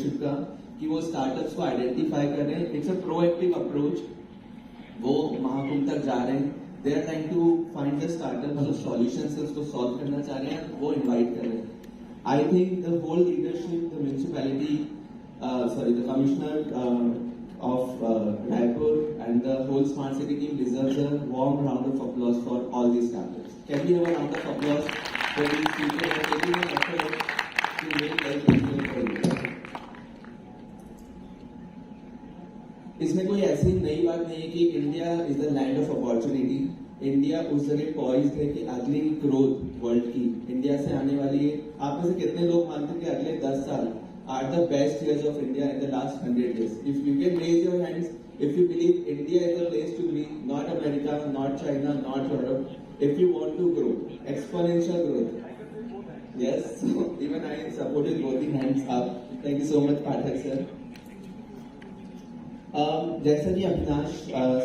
Leadership का कि वो स्टार्टअप्स को आइडेंटिफाई कर रहे हैं. It's a proactive approach. वो महाकुंभ तक जा रहे हैं. They are trying to find the startup जो सॉल्यूशंस है उसको सॉल्व करना चाह रहे हैं, वो इन्वाइट कर रहे हैं. I think the whole leadership, the municipality, the commissioner of Raipur and the whole smart city team deserves a warm round of applause for all these startups. Can we have a round of applause for these people who are taking an effort to make life easier for you? इसमें कोई ऐसी नई बात नहीं है कि India is the land of opportunity. India उस जगह पॉइज्ड है कि अगली ग्रोथ वर्ल्ड की इंडिया से आने वाली है. आप में से कितने लोग मानते हैं कि अगले 10 साल are the best years of India in the last 100 years? If you can raise your hands, if you believe India is the place to be, not America, not China, not Europe, if you want to grow, exponential growth. Yes, so even I supported both the hands up. Thank you so much, Pathak sir. जैसा कि Avinash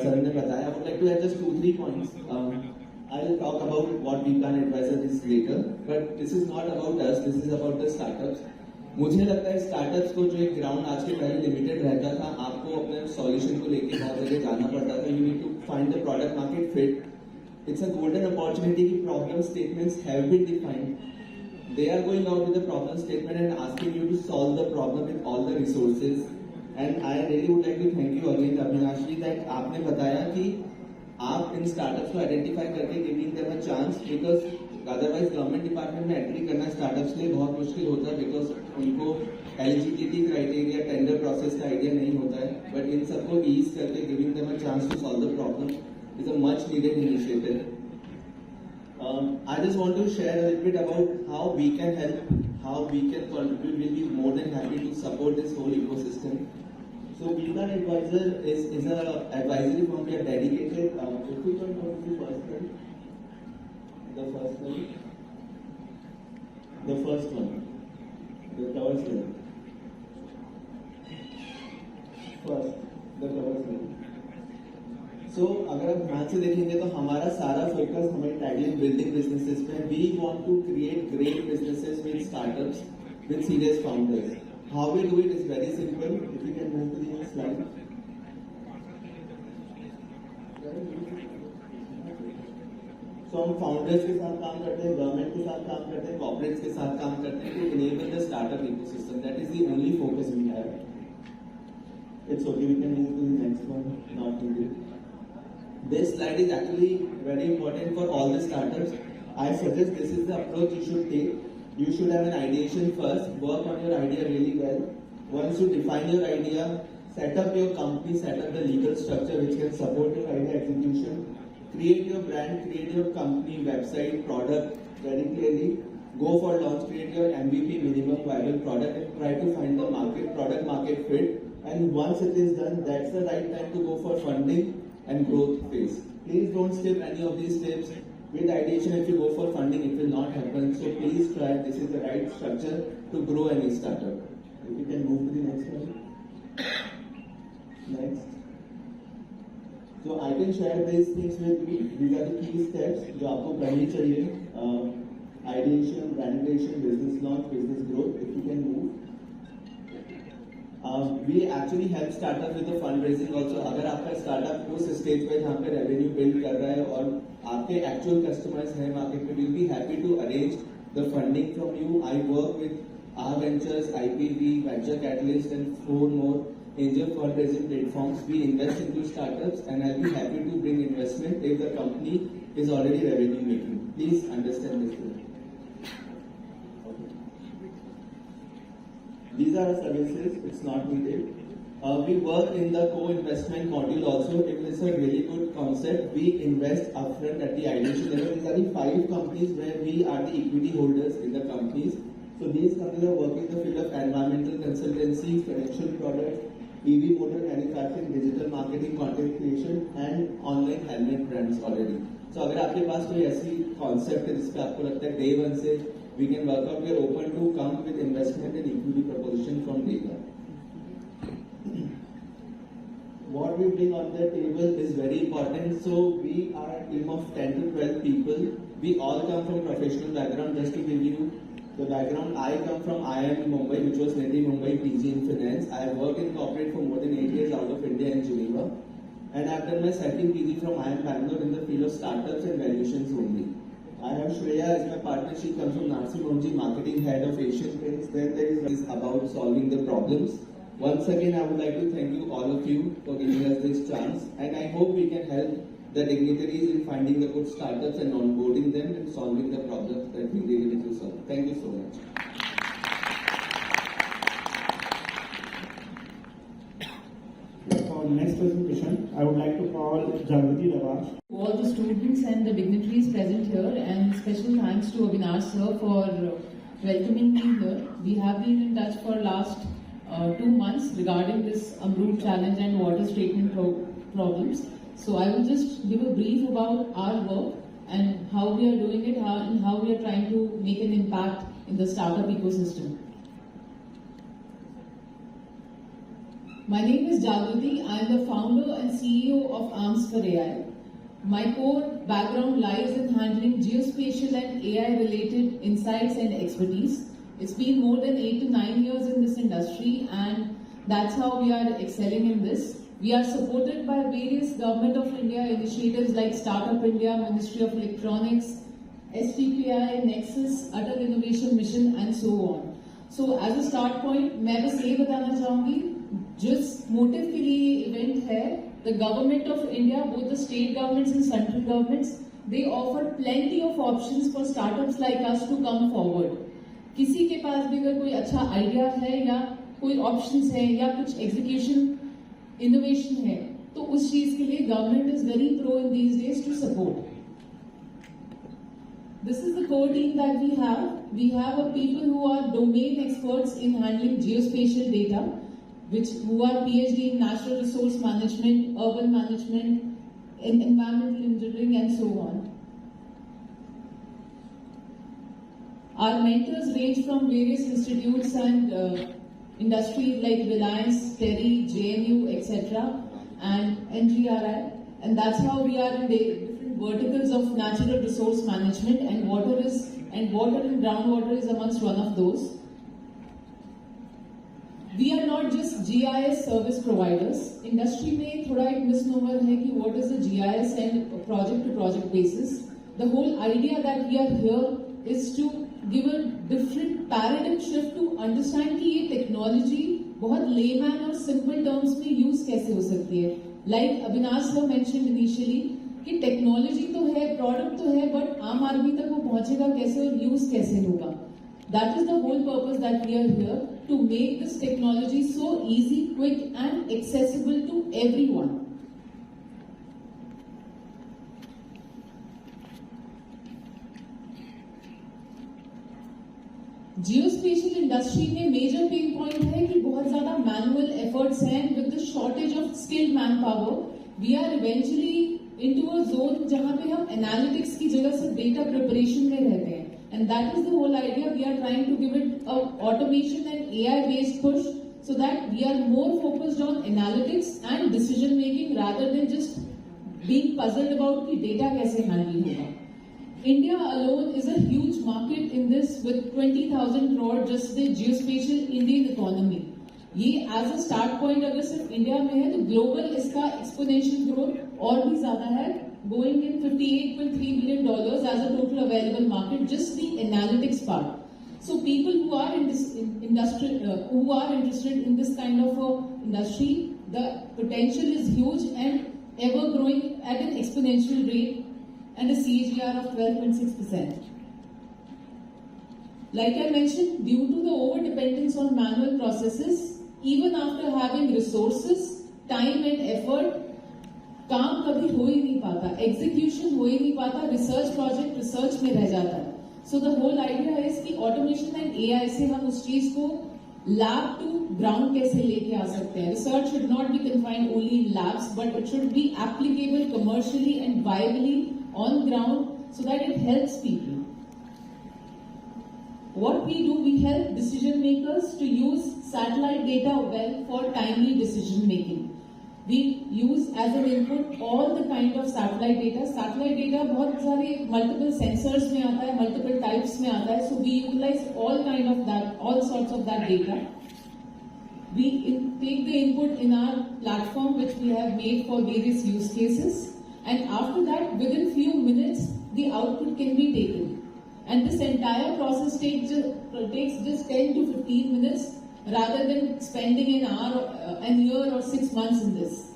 sir ने बताया, I would like to add just 2-3 points. I will talk about what Weebplan Advisors is later, but this is not about us. This is about the startups. मुझे लगता है startups को जो एक ग्राउंड आज के पहले लिमिटेड रहता था, आपको अपने सॉल्यूशन को लेके बहुत जगह जाना पड़ता था. You need to find the product market fit. It's a golden opportunity की problem statements have been defined. They are going out with the problem statement and asking you to solve the problem with all the resources. And I really would like to thank you again Avinash ji that आपने बताया कि आप इन startups को identify करके giving them a chance, because otherwise government department में entry करना startups के लिए बहुत मुश्किल होता है, बिकॉज उनको एलिजिबिलिटी क्राइटेरिया, टेंडर प्रोसेस का आइडिया नहीं होता है. बट इन सबको ईज करके giving them a chance to solve the problem is a much needed initiative. I just want to share a little bit about how we can help, how we can contribute. We'll be more than happy to support this whole ecosystem. So Weebplan Advisor is a advisory firm. We are dedicated. If we can go to the first one. The first one, the cover slide. First, the cover slide. So, अगर आप ध्यान से देखेंगे तो हमारा सारा focus हमारी tagline building businesses पे. We want to create great businesses with startups with serious founders. How we do it is very simple. If you can move to the next slide. तो हम फाउंडर्स के साथ काम करते हैं, government के साथ काम करते हैं, कॉर्पोरेट्स के साथ काम करते हैं to enable the startup ecosystem. That is the only focus we have. It's okay, we can move to the next one. Not needed. This slide is actually very important for all the startups. I suggest this is the approach you should take. You should have an ideation first, work on your idea really well. Once you define your idea, set up your company, set up the legal structure which can support your idea execution. Create your brand, create your company, website, product very clearly. Go for launch, create your MVP, minimum viable product, and try to find the product market fit. And once it is done, that's the right time to go for funding and growth phase. Please don't skip any of these steps. With ideation, if you go for funding, it will not happen. So please try. This is the right structure to grow any startup. If you can move to the next one. Next. So I can share these things with you. These are the key steps जो आपको करनी चाहिए. Ideation, brand creation, business launch, business growth. If you can move. We actually help startup with the fundraising also. अगर आपका startup उस stage पे जहाँ पे रेवेन्यू बिल्ड कर रहा है और आपके एक्चुअल कस्टमर्स हैं मार्केट में, we'll be happy to arrange the funding from you. I work with R Ventures, IPV, Venture Catalyst, and 4 more angel fundraising platforms. We invest into startups, and I'll be happy to bring investment if the company is already revenue making. Please understand this. These are our services. It's not needed. We work in the co-investment module also. It is a really good concept. We invest upfront at the ideation level. These are the 5 companies where we are the equity holders in the companies. So these companies are working in the field of environmental consultancy, financial products, EV motor manufacturing, digital marketing, content creation, and online helmet brands already. So अगर आपके पास कोई ऐसी concept है जिसपे आपको लगता है day one से we can work out, we are open to come with investment and equity proposition from day one. What we bring on the table is very important. So we are a team of 10 to 12 people. We all come from professional background. Just to give you The background I come from, IIM Mumbai, which was Neti Mumbai PG in Finance. I have worked in corporate for more than 8 years out of India and Geneva. And I have done my second PG from IIM Bangalore in the field of startups and valuations only. I have Shreya as my partner. She comes from Narsi Monji, marketing head of Asian Paints. Then there is about solving the problems. Once again, I would like to thank you, all of you, for giving us this chance. And I hope we can help the dignitaries in finding the good startups and onboarding them and solving the problems that we really need to solve. Thank you so much. For the next presentation, I would like to call Jagrati Davash. All the students and the dignitaries present here, and special thanks to Avinash sir for welcoming me here. We have been in touch for last 2 months regarding this Amrut challenge and water treatment problems. So I will just give a brief about our work and how we are doing it, and how we are trying to make an impact in the startup ecosystem. My name is Jagrati. I am the founder and CEO of Arms for AI. My core background lies in handling geospatial and AI related insights and expertise. It's been more than 8 to 9 years in this industry, and that's how we are excelling in this. We are supported by various Government of India initiatives like Startup India, Ministry of Electronics, STPI, Nexus, Atal Innovation Mission and so on. So as a start point, मैं बस ये बताना चाहूँगी, जिस motive के लिए ये event है, the Government of India, both the state governments and central governments, they offer plenty of options for startups like us to come forward. किसी के पास भी अगर कोई अच्छा आइडिया है या कोई ऑप्शंस है या कुछ एग्जीक्यूशन इनोवेशन है, तो उस चीज के लिए government is very pro in these days to support. This is the core team that we have. We have a people who are domain experts in handling geospatial data, who are PhD in natural resource management, urban management, in environmental engineering and so on. Our mentors range from various institutes and industries like Reliance, TERI, JNU, etc. and NGRI, and that's how we are in different verticals of natural resource management, and water and groundwater is amongst one of those. We are not just GIS service providers. Industry में थोड़ा एक misnomer है कि what is the GIS and project to project basis. The whole idea that we are here is to give a different paradigm shift to understand कि ये technology बहुत layman और simple terms में use कैसे हो सकती है. Like Avinash sir mentioned initially कि technology तो है, product तो है, but आम आदमी तक वो पहुंचेगा कैसे और use कैसे होगा. That is the whole purpose that we are here, to make this technology so easy, quick and accessible to everyone. Geospatial industry में major pain point है कि बहुत ज़्यादा manual efforts हैं. With the shortage of skilled manpower, we are eventually into a zone जहाँ पे हम analytics की जगह से data preparation में रहते हैं. And that is the whole idea. We are trying to give it a automation and AI based push so that we are more focused on analytics and decision making rather than just being puzzled about कि data कैसे handle होगा. India alone is a huge market in this with 20,000 crore just the geospatial Indian economy. ये as a start point अगर सिर्फ India में है तो global इसका exponential growth और भी ज़्यादा है, going in $58.3 billion as a total available market, just the analytics part. So people who are in this industry, who are interested in this kind of industry, the potential is huge and ever growing at an exponential rate, and a CAGR of 12.6%. Like I mentioned, due to the over-dependence on manual processes, even after having resources, time and effort, काम कभी हो ही नहीं पाता, execution हो ही नहीं पाता, research project research में रह जाता है. सो द होल आइडिया है कि ऑटोमेशन एंड एआई से हम उस चीज को लैब टू ग्राउंड कैसे लेके आ सकते हैं. Research should not be confined only in labs, but it should be applicable commercially and viably on ground so that it helps people. What we do, we help decision makers to use satellite data well for timely decision making. We use as an input all the kind of satellite data. Satellite data बहुत सारे multiple sensors में आता है, multiple types में आता है. So we utilize all kind of that, all sorts of that data. We take the input in our platform which we have made for various use cases, and after that, within few minutes, the output can be taken. And this entire process takes just 10 to 15 minutes rather than spending an hour, an year or 6 months in this.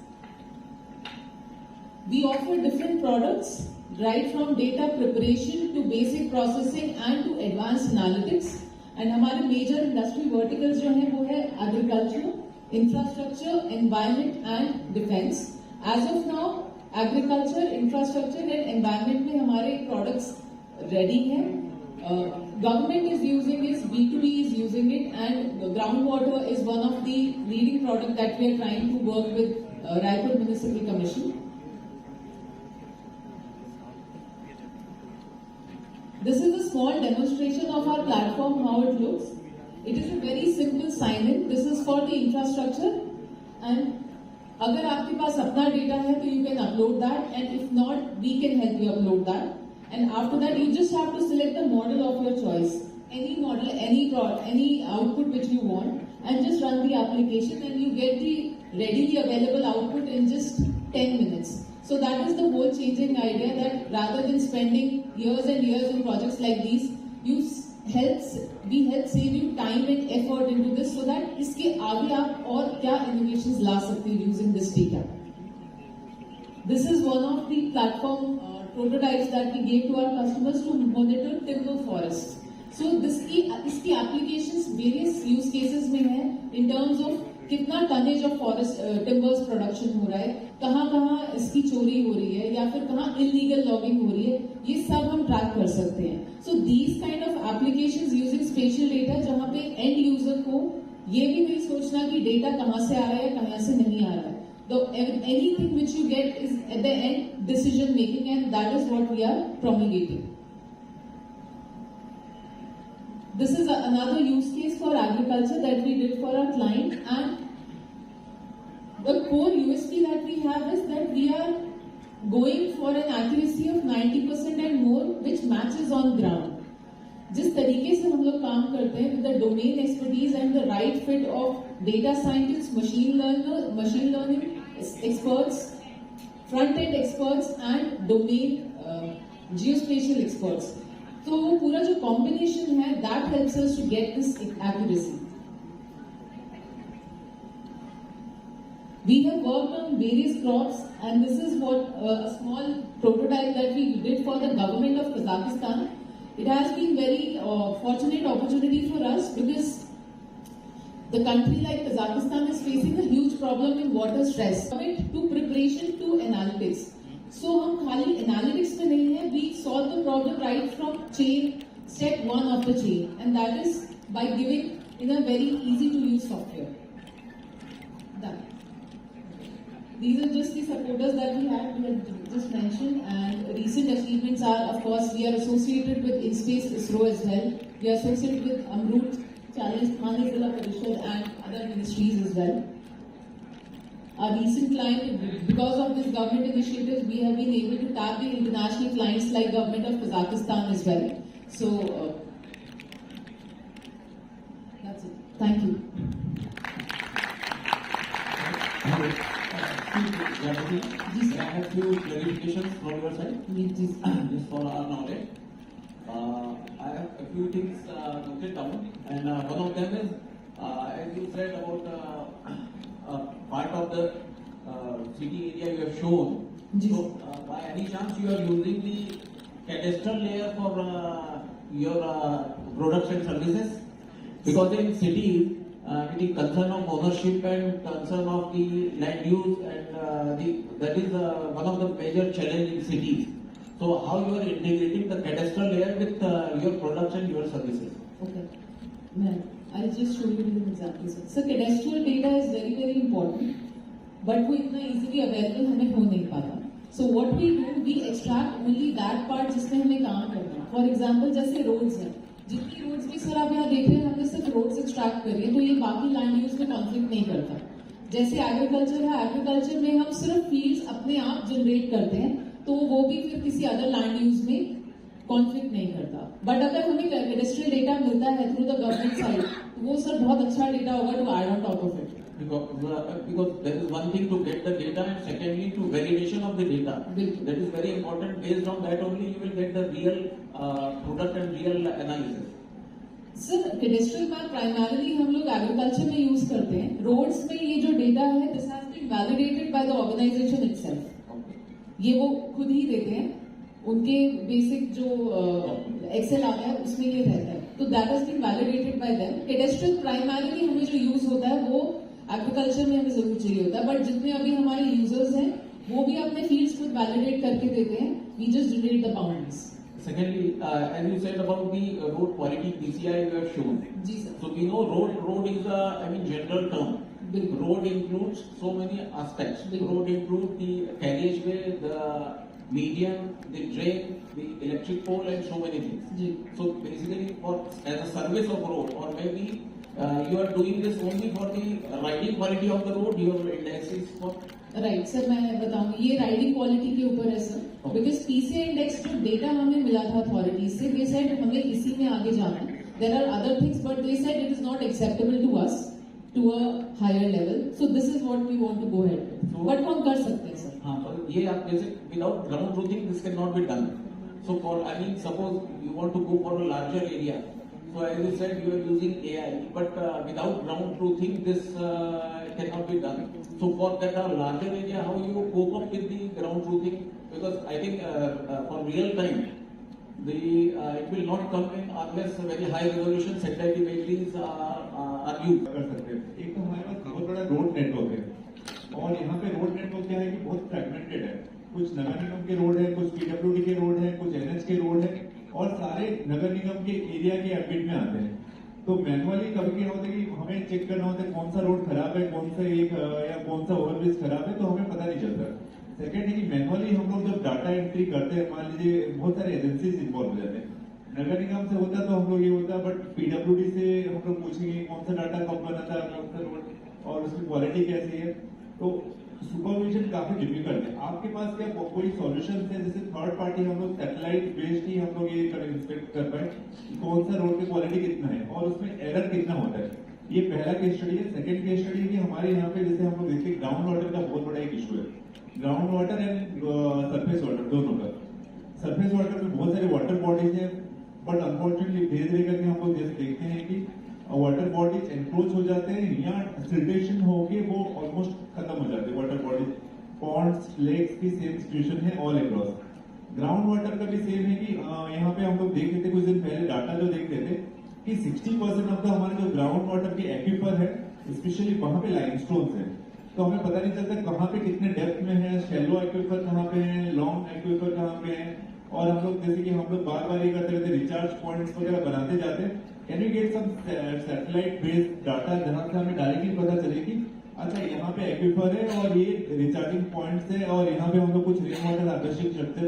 We offer different products, right from data preparation to basic processing and to advanced analytics. And हमारे major industry verticals जो हैं वो है agriculture, infrastructure, environment and defense. As of now, agriculture, infrastructure and environment में हमारे products ready हैं. Government is using it, B2B is using it, and groundwater is one of the leading products that we are trying to work with Raipur Municipal Commission. This is a small demonstration of our platform, how it looks. It is a very simple sign-in. This is for the infrastructure, and अगर आपके पास अपना data है तो you can upload that, and if not, we can help you upload that. And after that, you just have to select the model of your choice, any model, any output which you want, and just run the application, and you get the readily available output in just 10 minutes. So that is the whole changing idea, that rather than spending years and years in projects like these, we help save you time and effort into this, so that इसके आगे आप और क्या innovations ला सकते हैं using this data. This is one of the platform prototypes that we gave to our customers to monitor timber forests. So इसकी applications various use cases में है in terms of कितना tonnage of forest timbers production हो रहा है, कहाँ इसकी चोरी हो रही है या फिर कहाँ illegal logging हो रही है, ये सब हम track कर सकते हैं. So these kind of applications using spatial data, जहाँ पे end user को ये भी नहीं सोचना कि data कहाँ से आ रहा है कहाँ से नहीं आ रहा है. Anything which you get is at the end decision making, and that is what we are promulgating. This is another use case for agriculture that we did for our client, and the core USP that we have is that we are going for an accuracy of 90% and more, which matches on ground. जिस तरीके से हम लोग काम करते हैं with the domain expertise and the right fit of data scientists, machine learning experts, front-end experts and domain geospatial experts. तो वो पूरा जो combination है, that helps us to get this accuracy. We have worked on various crops, and this is what a small prototype that we did for the government of Kazakhstan. It has been very fortunate opportunity for us, because the country like Kazakhstan is facing a huge problem in water stress. To preparation to analytics. So हम खाली analytics में नहीं है, we solve the problem right from step 1 of the chain, and that is by giving in a very easy to use software. Done. These are just the supporters that we had just mentioned, and recent achievements are, of course, we are associated with InSpace ISRO as well. We are associated with Amrut Challenge, Thane Zilla Parishad and other ministries as well. Our recent client, because of this government initiative, we have been able to tap the international clients like government of Kazakhstan as well. So that's it. Thank you. I have few clarifications from your side. Just for our knowledge. I have a few things noted down, and one of them is, as you said about part of the city area you have shown. So, by any chance you are using the cadastral layer for your products and services? Because in cities, the concern of ownership and concern of the land use, and that is one of the major challenge in cities. So how you are integrating the cadastral layer with your products and your services? Okay, ma'am, I'll just show you with an example. So cadastral data is very, very important, but वो इतना easily available हमें हो नहीं पाता. So what we do, we extract only that part जिसमें हमें काम करना. For example, जैसे roads हैं, जितनी रोड्स की सर आप यहाँ देख रहे हैं, हमने सिर्फ रोड्स एक्सट्रैक्ट करी है, तो ये बाकी लैंड यूज में कॉन्फ्लिक्ट नहीं करता. जैसे एग्रीकल्चर है, एग्रीकल्चर में हम सिर्फ फील्ड्स अपने आप जनरेट करते हैं, तो वो भी फिर किसी अदर लैंड यूज में कॉन्फ्लिक्ट नहीं करता। बट अगर हमें कैडेस्ट्रियल डेटा मिलता है थ्रू द गवर्नमेंट साइड, तो वो सर बहुत अच्छा डेटा होगा to add on top of it. Because there is one thing to get the data and secondly to validation of the data. बिल्कुल। That is very important. Based on that only you will get the real product and real analysis. Sir कैडेस्ट्रियल map primarily हम लोग agriculture में use करते हैं। Roads में ये जो data है this has been validated by the organization itself. Okay. ये वो खुद ही देते हैं, उनके बेसिक जो एक्सेल आता है उसमें ये रहता है, तो that has been validated by them. Cadastral primarily हमें जो यूज होता है वो एग्रीकल्चर में हमें जरूर चाहिए होता है, बट जितने अभी हमारे यूजर्स हैं वो भी अपने फील्ड्स खुद वैलिडेट करके देते हैं। We just generate the boundaries. Secondly, as you said about the road quality PCI you have shown. जी sir. So we know road is a general term. बिल्कुल। Road includes so many aspects. बिल्कुल। Road includes the carriageway, the median, the drain, the electric pole, and so many things. जी। So basically, as a service of road, or maybe you are doing this only for the riding quality of the road. Your index is for right sir, मैं बताऊंगी ये riding quality के ऊपर है sir, because PCI index जो data हमें मिला था अथॉरिटीज से, दे सेड हमें इसी में आगे जाना है। There are other things but they said it is not acceptable to us to a higher level, so this is what we want to go head with. But हम कर सकते हैं सर। हाँ, पर ये आप जैसे without ground truthing this can not be done. So for I mean suppose you want to go for a larger area, so as you said you are using AI, but without ground truthing this cannot be done. So for that larger area, how you cope up with the ground truthing? Because I think for real time it will not come in unless very high resolution satellite imageries are used. कर सकते हैं। एक तो हमारे पास बहुत बड़ा road network है और यहाँ पे रोड नेटवर्क क्या है कि बहुत फ्रेगमेंटेड है। कुछ नगर निगम के रोड है, कुछ पीडब्ल्यूडी के रोड है, कुछ एनएच के रोड है और सारे नगर निगम के एरिया के एम्बिट में आते हैं। तो मैनुअली कभी क्या होता है कि हमें चेक करना होता है कौन सा रोड खराब है, कौन सा एक या कौन सा ओवरब्रिज खराब है, तो हमें पता नहीं चलता। सेकंड है कि मैनुअली हम लोग जब डाटा एंट्री करते हैं, मान लीजिए बहुत सारे एजेंसीज इन्वॉल्व हो जाते हैं। नगर निगम से होता तो हम लोग ये होता, बट पीडब्ल्यूडी से हम लोग पूछेंगे कौन सा डाटा कब बना था, कौन सा रोड और उसकी क्वालिटी कैसी है। तो सुपरविजन काफी डिफिकल्ट है। आपके पास क्या कोई सॉल्यूशन है जैसे थर्ड पार्टी हम लोग सैटेलाइट बेस्ड ही हम लोग ये इंस्पेक्ट कर पाए कौन सा रोड की क्वालिटी कितना है और उसमें एरर कितना होता है? ये पहला केस स्टडी है। सेकंड केस स्टडी है कि हमारे यहाँ पे जैसे हम लोग देखते हैं ग्राउंड वाटर का बहुत बड़ा एक इशू है। Ground water and surface water दोनों का। सरफेस वाटर में बहुत सारे वाटर बॉडीज है, बट अनफॉर्चुनेटली धीरे धीरे करके हम लोग जैसे देखते हैं कि वाटर बॉडीज एनक्रोच हो जाते हैं या सिल्टेशन होके वो ऑलमोस्ट खत्म हो जाते हैं। वाटर बॉडीज पॉन्ड्स लेक्स की सेम सिचुएशन है ऑल अक्रॉस। ग्राउंड वाटर का भी सेम है कि यहाँ पे हम लोग देख लेते कुछ दिन पहले डाटा जो देख रहे थे कि 60% ऑफ द हमारे जो ग्राउंड वाटर के एक्विफर है स्पेशली वहां पे लाइमस्टोन्स है। तो हमें पता नहीं चलता कहाँ पे कितने डेप्थ में है, शैलो एक्विफर कहाँ पे है, लॉन्ग एक्विफर कहाँ पे है। और हम लोग जैसे कि हम लोग बार बार ये करते रहते रिचार्ज पॉइंट्स वगैरह बनाते जाते हैं। Can you get some satellite based data जहां से हमें डायरेक्टली पता चले कि अच्छा यहाँ पे एक्विफर है और ये रिचार्जिंग पॉइंट्स है और यहाँ पे हम लोग कुछ रेन वाटर आकर्षित स्ट्रक्चर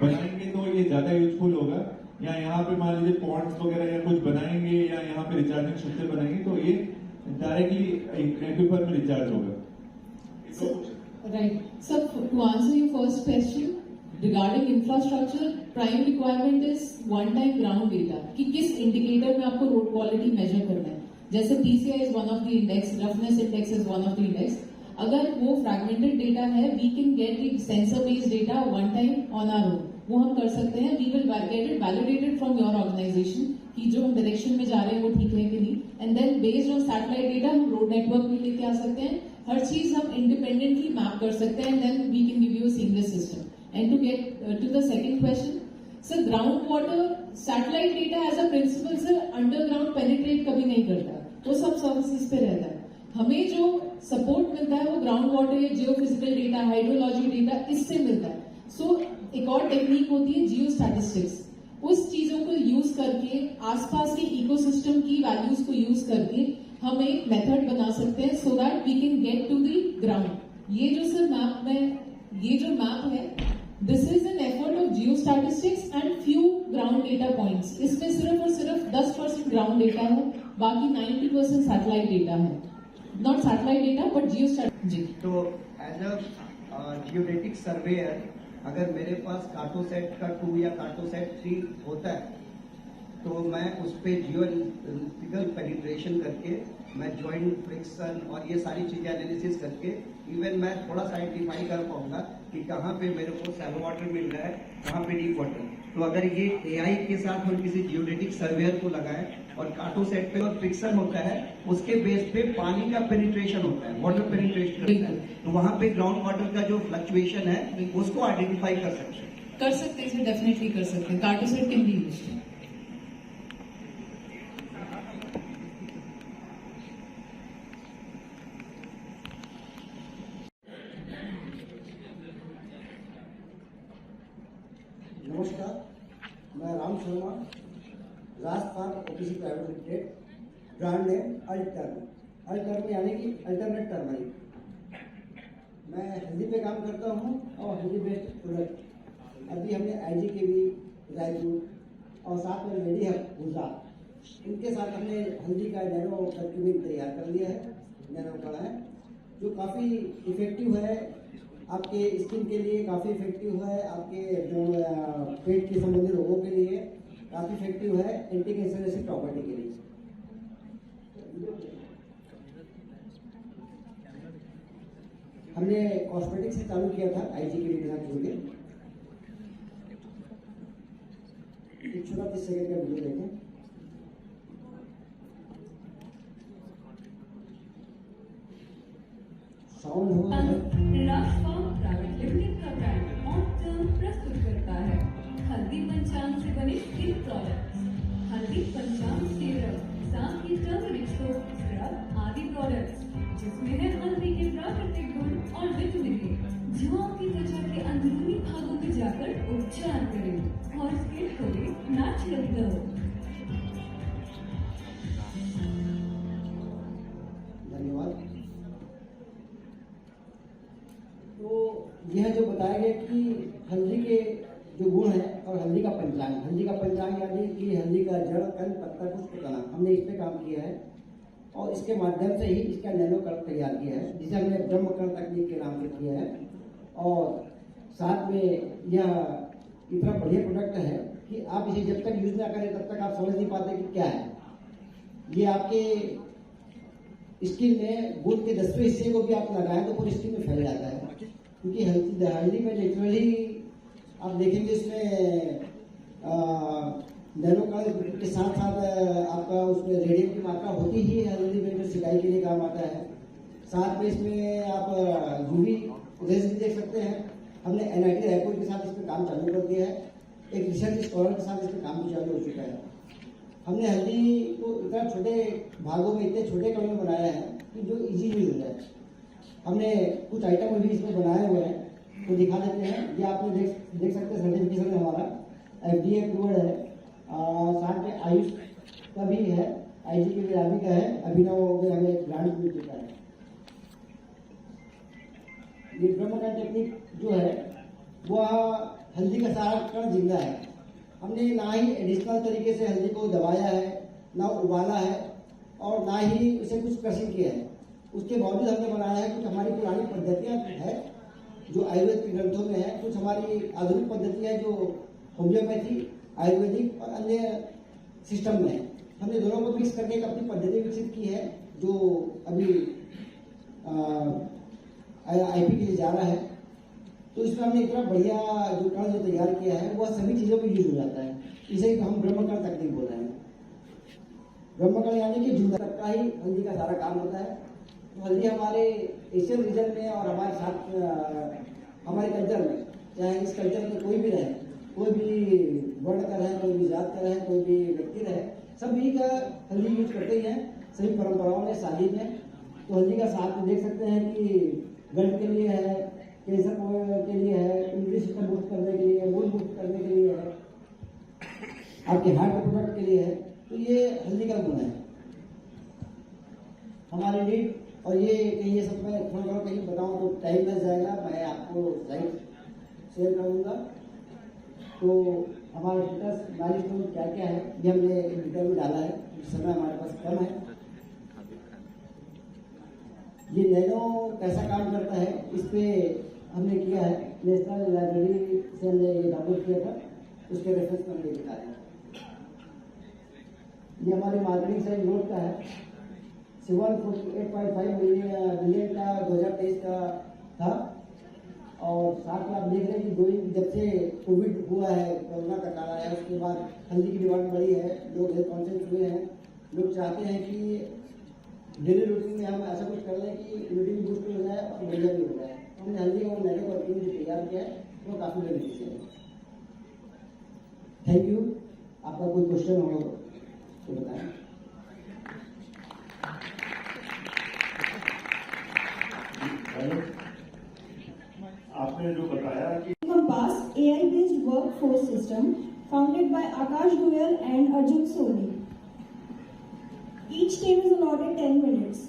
बनाएंगे तो ये ज्यादा यूजफुल होगा, या यहाँ पे मान लीजिए पॉन्ड्स वगैरह या कुछ बनाएंगे या यहाँ पे रिचार्जिंग स्ट्रक्चर बनाएंगे तो ये डायरेक्टली एक्विफर में रिचार्ज होगा। Right. So to answer your first question regarding infrastructure, prime requirement is one-time ground data कि किस इंडिकेटर में आपको रोड क्वालिटी मेजर करना है। जैसे PCI is one of the index, roughness index is one of the index. अगर वो fragmented data है, we can get the sensor based data one time on our own. वो हम कर सकते हैं। We will get it validated from your organization कि जो हम डायरेक्शन में जा रहे हैं वो ठीक है कि नहीं, and then based on satellite data हम रोड नेटवर्क में लेके आ सकते हैं। हर चीज हम इंडिपेंडेंटली मैप कर सकते हैं, and then we can give you a seamless system. And to get to the second question, sir ground water satellite data as a principle sir underground penetrate कभी नहीं करता, वो सब सर्विसेज पे रहता है। हमें जो सपोर्ट मिलता है वो ग्राउंड वाटर या जियो फिजिकल डेटा, हाइड्रोलॉजी डेटा इससे मिलता है। सो एक और टेक्निक होती है जियो स्टैटिस्टिक्स, उस चीजों को यूज करके आसपास के इकोसिस्टम की वैल्यूज को यूज करके हम एक मेथड बना सकते हैं so that we can get to the ground. ये जो सर मैप में ये जो मैप है this is an effort of geostatistics and few ground data points. इसमें सिर्फ और सिर्फ 10% ग्राउंड डेटा है, बाकी 90% सैटेलाइट डेटा है। नॉट सैटेलाइट डेटा बट जियो जी। तो एज अ जियोडेटिक सर्वेयर अगर मेरे पास कार्टोसेट का 2 या कार्टोसेट 3 होता है तो मैं उस पर जियोलॉजिकल पेनिट्रेशन करके मैं जॉइंट फ्रिक्शन और ये सारी चीजें एनालिसिस करके इवन मैं थोड़ा सा आइडेंटिफाई कर पाऊंगा कि कहाँ पे मेरे को सैलो वाटर मिल रहा है, कहाँ पे डीप वाटर। तो अगर ये एआई के साथ हम किसी जियोडेटिक सर्वेयर को लगाएं और कार्टोसेट पे और फ्रिक्शन होता है उसके बेस पे पानी का पेनिट्रेशन होता है, वाटर पेनिट्रेशन करता है, तो वहाँ पे ग्राउंड वाटर का जो फ्लक्चुएशन है उसको आइडेंटिफाई कर सकते हैं। इसे डेफिनेटली कर सकते हैं। Cartosat can be used. नमस्कार, मैं Ram Sharma, Rajasthan OPC private limited, brand name altern यानी कि अल्टरनेट टर्मरिक। मैं हल्दी पे काम करता हूँ और हल्दी बेस्ड प्रोडक्ट अभी हमने आईजी के भी रायपुर और साथ में रेडी है गुजरात, इनके साथ हमने हल्दी का नैनो सर्टिफिकेट तैयार कर लिया है, नैनो कड़ा है जो काफ़ी इफेक्टिव है, आपके स्किन के लिए काफ़ी इफेक्टिव है, आपके जो पेट के संबंधित रोगों के लिए काफ़ी इफेक्टिव है, एंटी कैंसर जैसी प्रॉपर्टी के लिए। हमने कॉस्मेटिक से चालू किया था आईजी के साथ जुड़ के। एक छोटा 30 सेकंड का वीडियो देखें। साउंड हो राजफार्म प्राइवेट लिमिटेड का ब्रांड ऑप्टर्न प्रस्तुत करता है हल्दी पंचांग से बने स्किन प्रोडक्ट्स, हल्दी पंचांग सीरम, साथ ही टर्मरिक सोप, स्क्रब आदि प्रोडक्ट्स जिसमें है हल्दी के प्राकृतिक गुण और विटामिन ए जो आपकी त्वचा के अंदरूनी भागों में जाकर उपचार करें और स्किन को दे नेचुरल ग्लो। धन्यवाद। तो यह जो बताया गया कि हल्दी के जो गुण है और हल्दी का पंचांग यानी कि हल्दी का जड़, कंद, पत्ता, पुष्प, तना, हमने इस पे काम किया है और इसके माध्यम से ही इसका नैनो कण तैयार किया है जिसे हमने ब्रह्मकर्ण तकनीक के नाम से किया है। और साथ में यह इतना बढ़िया प्रोडक्ट है कि आप इसे जब तक यूज ना करें तब तक आप समझ नहीं पाते कि क्या है। ये आपके स्किन में गुड़ के 10वें हिस्से को भी आप लगाएं तो पूरी स्किन में फैल जाता है, क्योंकि हल्दी में नेचुरली आप देखेंगे इसमें नैनो कण के साथ साथ आपका उसमें रेडियम की मात्रा होती ही है हल्दी में, जो सिकाई के लिए काम आता है। साथ में इसमें आप यूवी रेज भी देख सकते हैं। हमने एनआईटी रायपुर के साथ इसमें काम चालू कर दिया है, एक रिसर्च स्कॉलर के साथ इसमें काम भी चालू हो चुका है। हमने हल्दी को इतना छोटे भागों में, इतने छोटे कणों में बनाया है कि जो इजी यूज हो जाए। हमने कुछ आइटम भी इसमें बनाए हुए हैं तो दिखा देते हैं। ये आपने देख सकते हैं, सर्टिफिकेशन हमारा FDA अप्रूव्ड है, साथ में आयुष का भी है, आईजी के भी का है, अभिनव में हमें ग्रांट मिल चुका है। ये ब्रह्मकर्ण टेक्निक जो है वह हल्दी का सारा कण जिंदा है। हमने ना ही एडिशनल तरीके से हल्दी को दबाया है, ना उबाला है और ना ही उसे कुछ क्रशिंग किया है। उसके बावजूद हमने बनाया है कुछ हमारी पुरानी पद्धतियां है जो आयुर्वेद के ग्रंथों में है, कुछ हमारी आधुनिक पद्धतियां जो होम्योपैथी, आयुर्वेदिक और अन्य सिस्टम में हमने दोनों को मिक्स करके एक अपनी पद्धति विकसित की है जो अभी आईपी के लिए जा रहा है। तो इसमें हमने इतना बढ़िया जो कण जो तैयार किया है वह सभी चीजों में यूज हो जाता है। इसे हम ब्रह्मकर्ण तकनीक बोल रहे हैं। ब्रह्मकर्ण यानी कि जूदा तक का ही हल्दी का सारा काम होता है। तो हल्दी हमारे एशियन रीजन में और हमारे साथ हमारे कल्चर में, चाहे इस कल्चर में कोई भी रहे, कोई भी वर्ण का रहे, कोई भी जात का रहे, कोई भी व्यक्ति रहे, सभी का हल्दी यूज करते ही हैं सभी परंपराओं में, शादी में। तो हल्दी का साथ में देख सकते हैं कि गंड के लिए है, कैंसर के लिए है, इम्यूनिटी सिस्टम बूस्ट करने के लिए है, मूड बूस्ट करने के लिए है, आपके हार्ट के प्रोडक्ट के लिए है। तो ये हल्दी का गुण है हमारे लीड। और ये सब मैं थोड़ा कहीं बताऊं तो टाइम लग जाएगा, मैं आपको स्लाइड शेयर करूंगा। तो हमारा स्टेटस माइलस्टोन क्या क्या है ये हमने डिटेल में डाला है, समय हमारे पास कम है। ये नैनो कैसा काम करता है इस पे हमने किया है, नेशनल लाइब्रेरी से हमने ये डाउनलोड किया था, उसके रेफरेंस में हमने दिखाया है। ये हमारे मार्केटिंग साइड नोट का है, 748.5 मिलियन का 2023 का था, और साथ में आप देख रहे हैं कि जब से कोविड हुआ है, कोरोना का काल आया, उसके बाद हल्दी की डिमांड बढ़ी है, लोग हेल्थ कॉन्शियस हुए हैं, लोग चाहते हैं कि डेली रूटीन में हम ऐसा कुछ कर लें कि इम्यूनिटी बूस्ट भी हो जाए और बढ़िया भी हो जाए। हमने हल्दी का नैनो वर्किंग जो तैयार किया है वो काफ़ी बेनिफिशियल है। Thank you. आपका कोई क्वेश्चन हो तो बताएं। आपने जो बताया कि Compass AI-based workforce system founded by Akash Goyal and Arjun Soni. Each team is allotted 10 minutes.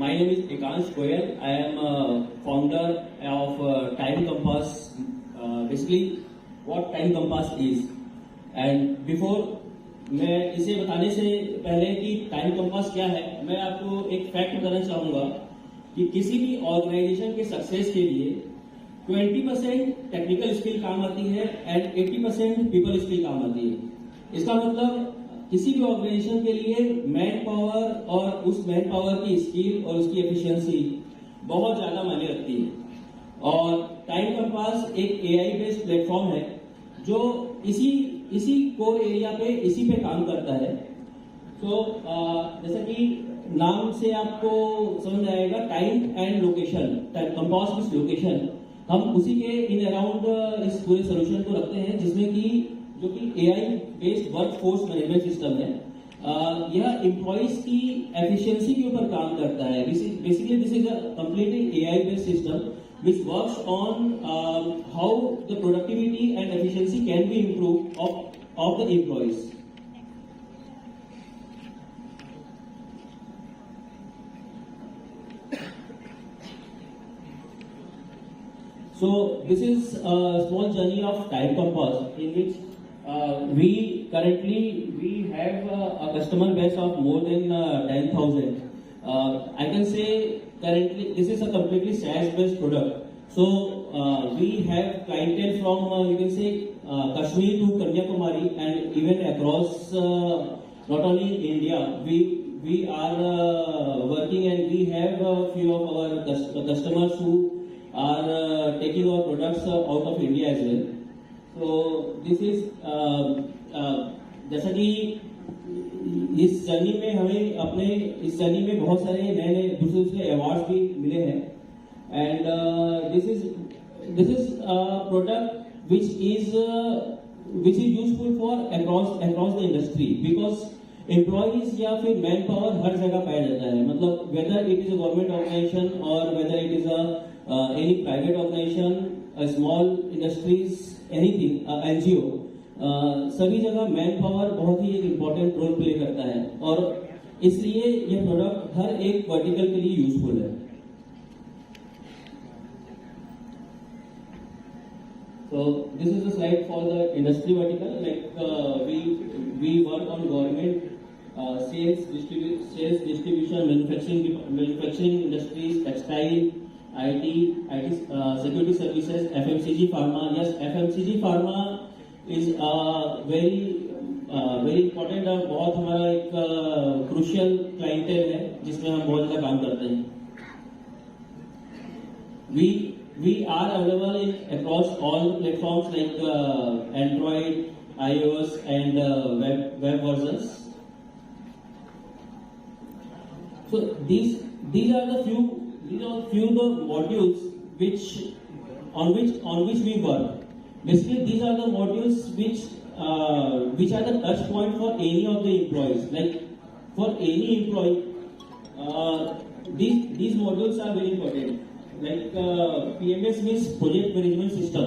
My name is Ekansh Goyal. I am founder of Time Compass. Basically, what Time Compass is. And before मैं इसे बताने से पहले कि time compass क्या है, मैं आपको एक फैक्ट बताना चाहूँगा कि किसी भी ऑर्गेनाइजेशन के सक्सेस के लिए 20% टेक्निकल स्किल काम आती है एंड 80% पीपल स्किल काम आती है। इसका मतलब किसी भी ऑर्गेनाइजेशन के लिए मैन पावर और उस मैन पावर की स्किल और उसकी एफिशिएंसी बहुत ज्यादा मायने रखती है। और टाइम कंपास एक एआई बेस्ड प्लेटफॉर्म है जो इसी कोर एरिया पे इसी पे काम करता है। तो जैसा कि नाम से आपको समझ आएगा, time and location, compass with location, हम उसी के इन अराउंड इस पूरे सोल्यूशन को रखते हैं, जिसमें कि जो कि AI based workforce management system है। यह एम्प्लॉइज की एफिशिएंसी के ऊपर काम करता है। Basically this is a completely AI based system which works on how the productivity and efficiency can be improved of the employees. So this is a small journey of Time Compass in which we currently have a customer base of more than 10,000. I can say currently this is a completely SaaS based product. So we have clientele from you can say Kashmir to Kanyakumari and even across not only India. We are working and we have a few of our customers who are taking our products out of India as well. So this is जैसा कि इस journey में हमें अपने इस journey में बहुत सारे नए दूसरे अवार्ड्स भी मिले हैं। And this is product which is useful for across the industry, because employees या फिर मैन पावर हर जगह पाया जाता है। मतलब whether it is a government organisation और whether it is any private organisation, small industries, anything, NGO, सभी जगह मैन पावर बहुत ही एक इम्पोर्टेंट रोल प्ले करता है और इसलिए यह प्रोडक्ट हर एक वर्टिकल के लिए यूजफुल है। So this is the slide for the industry vertical. Like we work on government, sales, distribution, manufacturing industries, textile, IT, security services, FMCG, pharma. Yes, FMCG, pharma is very important और बहुत हमारा एक crucial clientele है जिसमें हम बहुत ज़्यादा काम करते हैं। We are available across all the platforms like Android, iOS and web versions. So these are the few the modules on which we work. Basically, these are the modules which are the touch point for any of the employees. Like for any employee, these modules are very important. Like PMS means project management system.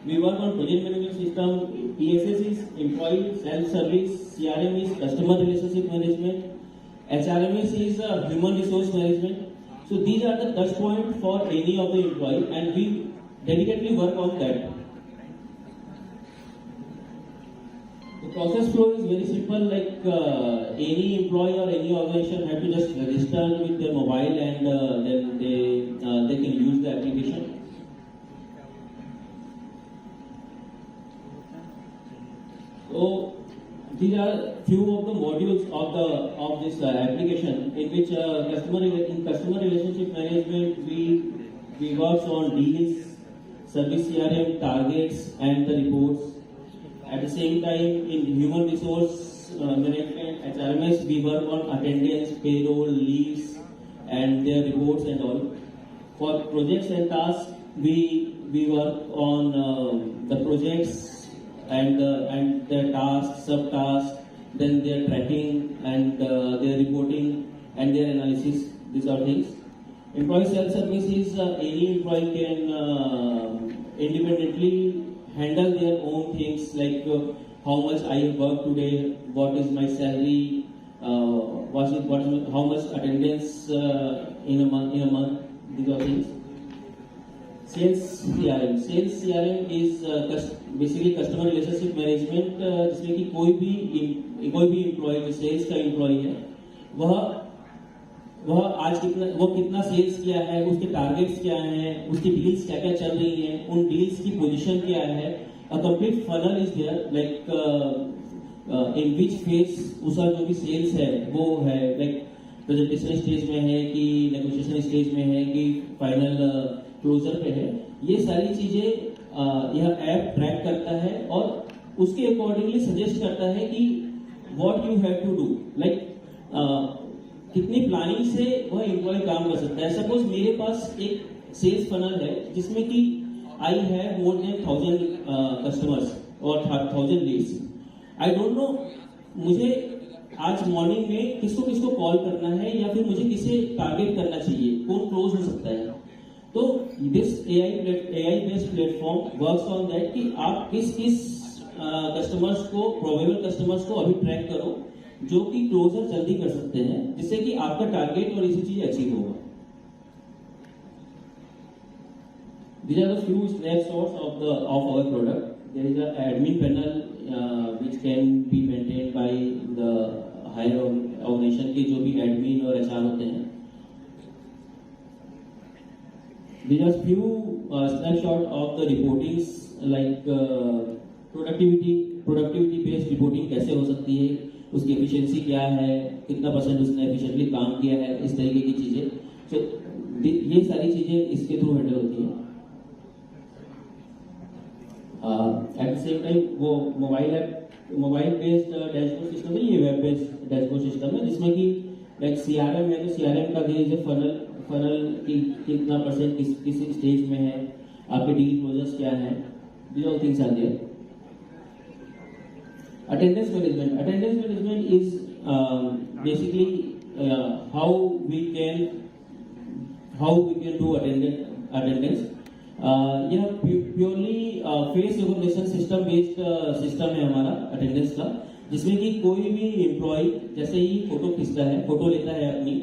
We work on project management system. PSS is employee self-service. CRM is customer relationship management. HRMS is human resource management. So these are the touch point for any of the employee, and we dedicatedly work on that. process flow is very simple. Like any employee or any organization have to just register with their mobile, and then they can use the application. So these are few of the modules of this application, in which customer relationship management we work on deals, service CRM, targets, and the reports. At the same time, in human resource management, HRMS, we work on attendance, payroll, leaves, and their reports and all. For projects and tasks, we work on the projects and their tasks, subtasks, then their tracking and their reporting and their analysis. These are things. Employee self-service is any employee can independently handle their own things, like how much I have worked today, what is my salary, how much attendance in a month. These are things. Sales CRM is basically customer relationship management, जिसमें कि कोई भी employee जो sales का employee है, वह आज कितना सेल्स किया है, उसके टारगेट्स क्या हैं, उसकी डील्स क्या क्या चल रही हैं, उन डील्स की पोजीशन क्या है. A complete funnel is there, like in which phase उसका जो भी सेल्स है वो है, लाइक प्रेजेंटेशन स्टेज में है कि नेगोशिएशन स्टेज में है कि फाइनल क्लोजर पे है. ये सारी चीजें यह ऐप ट्रैक करता है और उसके अकॉर्डिंगली सजेस्ट करता है कि what you have to do, like कितनी प्लानिंग से वह एम्प्लॉय काम कर सकता है. सपोज मेरे पास एक सेल्स फनल है जिसमें कि I have more than 1000 customers और 1000 लीड्स. आई डोंट नो मुझे आज मॉर्निंग में किसको कॉल करना है या फिर मुझे किसे टारगेट करना चाहिए, कौन क्लोज हो सकता है. तो this AI based platform works on that कि आप किस कस्टमर्स को, प्रोबेबल कस्टमर्स को अभी ट्रैक करो जो कि क्लोजर जल्दी कर सकते हैं, जिससे कि आपका टारगेट और इसी चीज अचीव होगा. These are the few snapshots of our product. There is an admin panel which can be maintained by the higher organization के जो भी admin और HR होते हैं. These are few snapshots of the reportings, like productivity based reporting कैसे हो सकती है, उसकी एफिशिएंसी क्या है, कितना परसेंट उसने एफिशिएंटली काम किया है, इस तरीके की चीजें. तो ये सारी चीजें इसके थ्रू हैंडल होती है. एट द सेम टाइम वो मोबाइल बेस्ड डैशबोर्ड सिस्टम है, ये वेब बेस्ड डैशबोर्ड सिस्टम है, जिसमें कि लाइक CRM है तो CRM का देर जो फनल की कितना परसेंट किस स्टेज में है, आपके डील क्लोजर्स क्या है, these all things are there. Attendance management is basically how we can do attendance. यह purely face recognition system based system है हमारा अटेंडेंस का, जिसमें कि कोई भी एम्प्लॉय जैसे ही फोटो खींचता है, फोटो लेता है अपनी,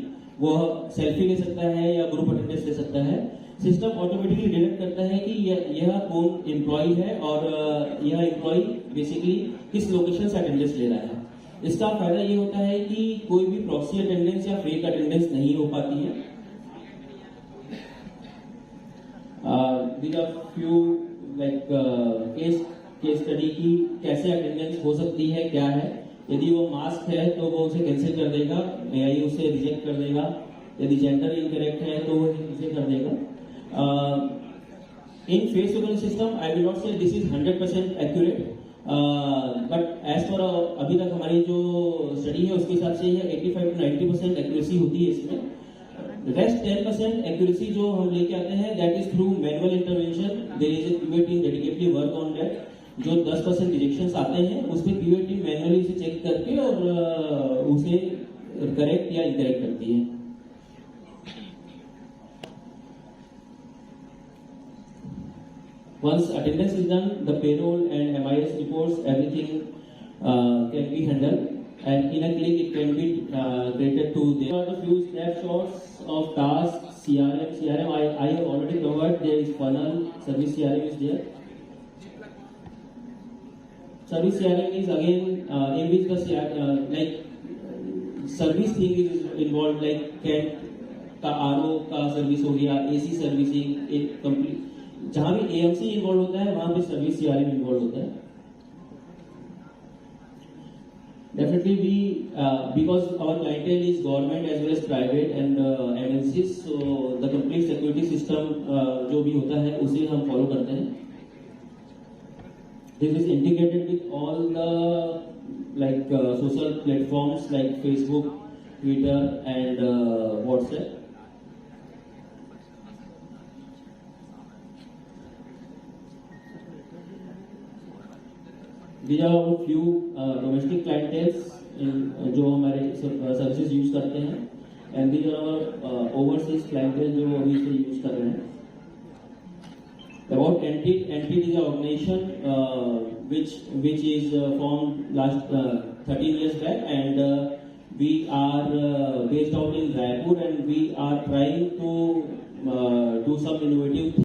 वो सेल्फी ले सकता है या ग्रुप अटेंडेंस ले सकता है. सिस्टम ऑटोमेटिकली डिटेक्ट करता है कि यह कौन एम्प्लॉय है और यह एम्प्लॉय बेसिकली किस लोकेशन से अटेंडेंस ले रहा है. इसका फायदा ये होता है कि कोई भी प्रॉक्सी अटेंडेंस या फेक अटेंडेंस नहीं हो पाती है. These are few like case study की कैसे अटेंडेंस हो सकती है, क्या है. यदि वो मास्क है तो वो उसे कैंसिल कर देगा, AI उसे रिजेक्ट कर देगा. यदि जेंडर इनकरेक्ट है तो वो उसे कर देगा. In face recognition system, I will not say this is 100% accurate, but as for अभी तक हमारी जो स्टडी है उसके हिसाब से यह 85 to 90% एक्यूरेसी होती है इसमें. रेस्ट 10% एक्यूरेसी जो हम लेके आते हैं that is through manual intervention. There is a QA team dedicatedly work on that. जो 10% रिजेक्शंस आते हैं उस पर QA टीम मैनुअली उसे चेक करके और उसे करेक्ट या इनकरेक्ट करती है. Once attendance is done, the payroll and MIS reports, everything can be handled, and in a click it can be created to there. There are a few snapshots of tasks, CRM I have already covered. There is funnel, service CRM is there. service CRM is again in which the service thing is involved, like कैट का RO का service हो गया, AC servicing, एक complete जहाँ भी AMC involve होता है वहाँ पे सर्विस CRM इन्वॉल्व होता है. Definitely we because our clientele is government as well as private and MNCs, so the complete security system जो भी होता है उसे हम फॉलो करते हैं. This is integrated with all the social platforms like Facebook, Twitter and WhatsApp. These are our few domestic clienteles जो हमारे सर्विसेज यूज करते हैं, and these are our overseas clientele जो अभी से यूज कर रहे हैं. About Entity is an organization which is formed last 13 years back, and we are based out in Raipur, and we are trying to do some innovative